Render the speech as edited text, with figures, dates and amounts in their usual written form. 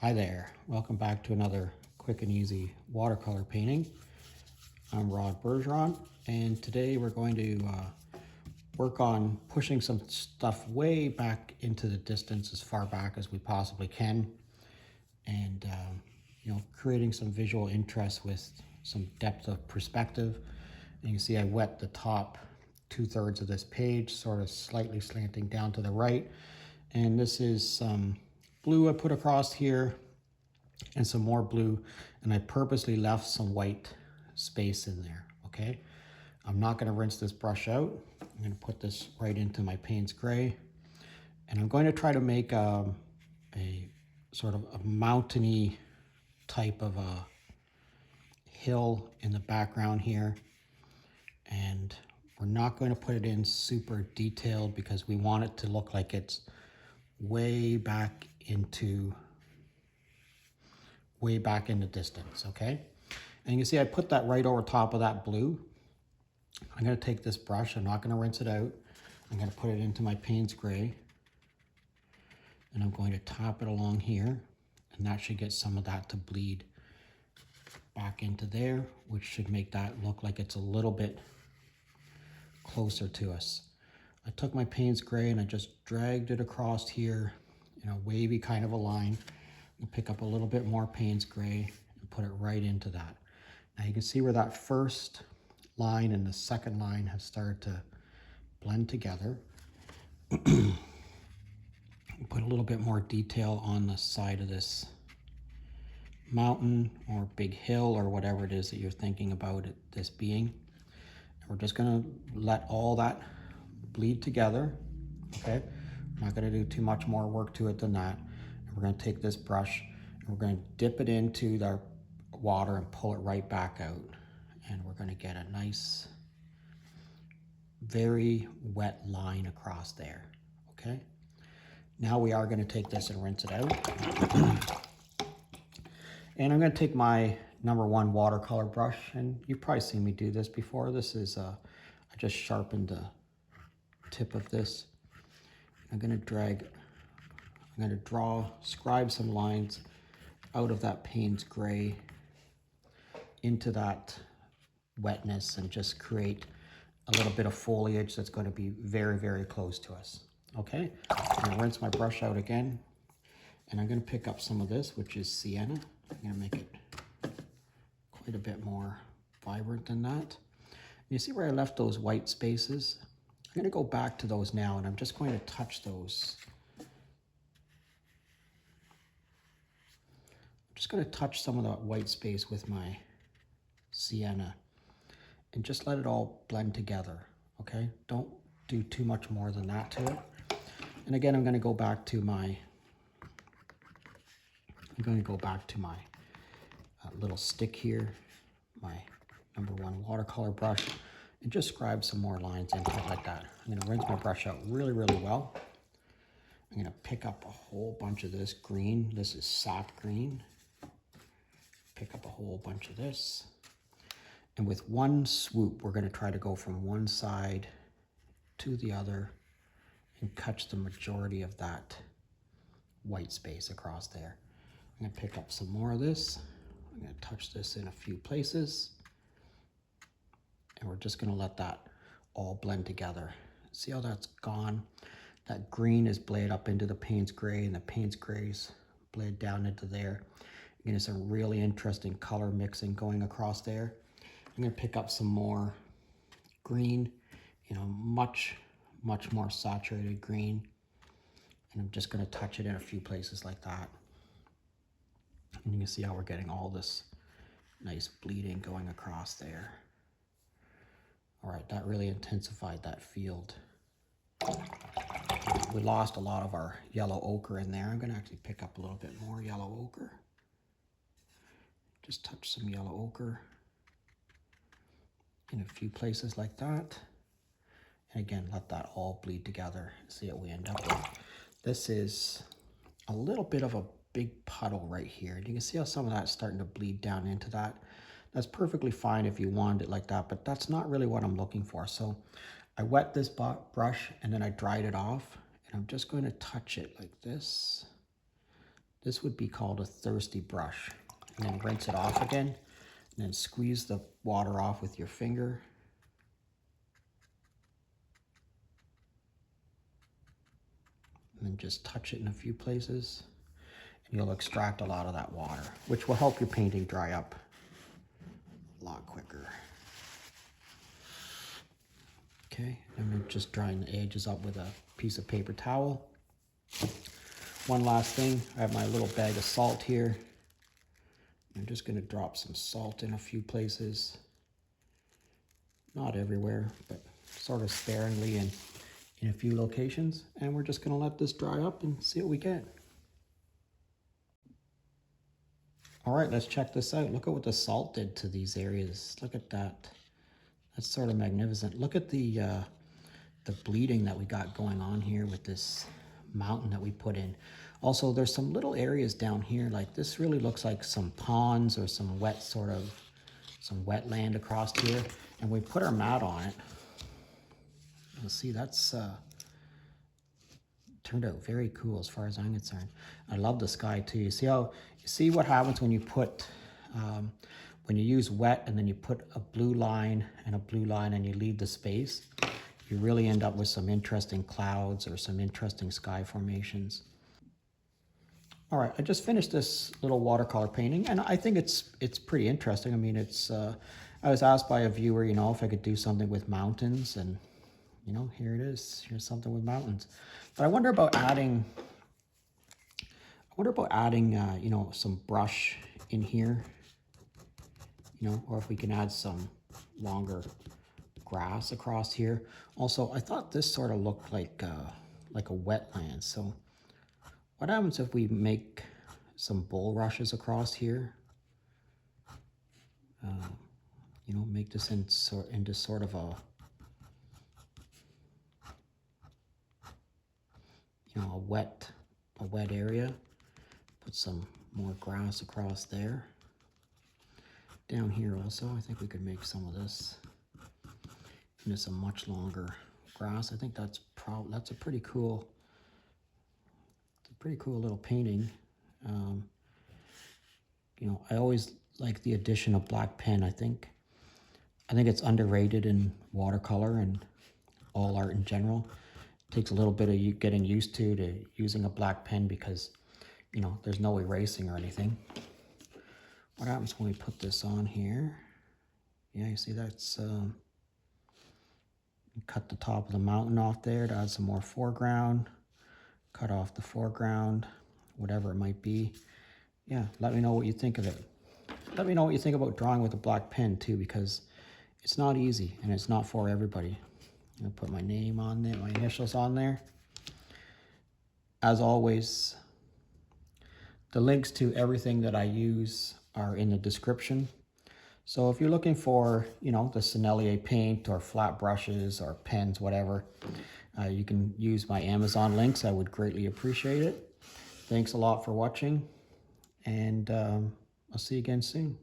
Hi there, welcome back to another quick and easy watercolor painting. I'm Rod Bergeron, and today we're going to work on pushing some stuff way back into the distance, as far back as we possibly can, and creating some visual interest with some depth of perspective. And you can see I wet the top 2/3 of this page, sort of slightly slanting down to the right. And this is some blue I put across here and some more blue, and I purposely left some white space in there. Okay, I'm not going to rinse this brush out. I'm going to put this right into my Payne's gray, and I'm going to try to make a sort of a mountainy type of a hill in the background here. And we're not going to put it in super detailed because we want it to look like it's way back in the distance. Okay, and you can see I put that right over top of that blue. I'm going to take this brush, I'm not going to rinse it out, I'm going to put it into my Payne's gray, and I'm going to tap it along here, and that should get some of that to bleed back into there, which should make that look like it's a little bit closer to us. I took my Payne's gray and I just dragged it across here in a wavy kind of a line. I'll pick up a little bit more Payne's gray and put it right into that. Now you can see where that first line and the second line have started to blend together. Put a little bit more detail on the side of this mountain or big hill or whatever it is that you're thinking about this being. And we're just going to let all that bleed together. Okay, I'm not going to do too much more work to it than that. And we're going to take this brush and we're going to dip it into the water and pull it right back out, and we're going to get a nice very wet line across there. Okay, now we are going to take this and rinse it out. And I'm going to take my #1 watercolor brush, and you've probably seen me do this before. This is I just sharpened the tip of this. I'm going to scribe some lines out of that Payne's gray into that wetness and just create a little bit of foliage that's going to be very, very close to us. Okay, I'm going to rinse my brush out again, and I'm going to pick up some of this, which is sienna. I'm going to make it quite a bit more vibrant than that. You see where I left those white spaces? I'm going to go back to those now, and I'm just going to touch those. I'm just going to touch some of that white space with my sienna and just let it all blend together. Okay, don't do too much more than that to it. And again, I'm going to go back to my little stick here, my #1 watercolor brush, and just scribe some more lines into it like that. I'm going to rinse my brush out really, really well. I'm going to pick up a whole bunch of this green. This is sap green. Pick up a whole bunch of this. And with one swoop, we're going to try to go from one side to the other and catch the majority of that white space across there. I'm going to pick up some more of this. I'm going to touch this in a few places. And we're just going to let that all blend together. See how that's gone? That green is bled up into the Payne's gray, and the Payne's gray's bled down into there. You're getting some really interesting color mixing going across there. I'm going to pick up some more green, much more saturated green. And I'm just going to touch it in a few places like that. And you can see how we're getting all this nice bleeding going across there. All right, that really intensified that field. We lost a lot of our yellow ochre in there. I'm going to actually pick up a little bit more yellow ochre. Just touch some yellow ochre in a few places like that. And again, let that all bleed together and see what we end up with. This is a little bit of a big puddle right here. And you can see how some of that's starting to bleed down into that. That's perfectly fine if you wanted it like that, but that's not really what I'm looking for. So I wet this brush and then I dried it off, and I'm just going to touch it like this. This would be called a thirsty brush. And then rinse it off again, and then squeeze the water off with your finger. And then just touch it in a few places, and you'll extract a lot of that water, which will help your painting dry up a lot quicker. Okay, and we're just drying the edges up with a piece of paper towel. One last thing, I have my little bag of salt here. I'm just going to drop some salt in a few places. Not everywhere, but sort of sparingly in a few locations. And we're just going to let this dry up and see what we get. All right, let's check this out. Look at what the salt did to these areas. Look at that. That's sort of magnificent. Look at the bleeding that we got going on here with this mountain that we put in. Also, there's some little areas down here, like this really looks like some ponds or some wet some wetland across here. And we put our mat on it. You'll see that's turned out very cool as far as I'm concerned. I love the sky too. You see what happens when you put when you use wet and then you put a blue line and you leave the space, you really end up with some interesting clouds or some interesting sky formations. All right, I just finished this little watercolor painting, and I think it's pretty interesting. I mean, I was asked by a viewer, if I could do something with mountains, and here it is. Here's something with mountains. But I wonder about adding some brush in here. Or if we can add some longer grass across here. Also, I thought this sort of looked like a wetland. So what happens if we make some bulrushes across here? Make this into sort of a wet area. Put some more grass across there. Down here also, I think we could make some of this into some much longer grass. I think that's a pretty cool little painting. I always like the addition of black pen. I think it's underrated in watercolor and all art in general. It takes a little bit of getting used to using a black pen because there's no erasing or anything. What happens when we put this on here? Yeah, you see that's cut the top of the mountain off there to add some more foreground. Cut off the foreground, whatever it might be. Yeah, let me know what you think of it. Let me know what you think about drawing with a black pen too, because it's not easy and it's not for everybody. I'm gonna put my name on there, my initials on there. As always, the links to everything that I use are in the description. So if you're looking for, the Sennelier paint or flat brushes or pens, whatever, you can use my Amazon links. I would greatly appreciate it. Thanks a lot for watching, and I'll see you again soon.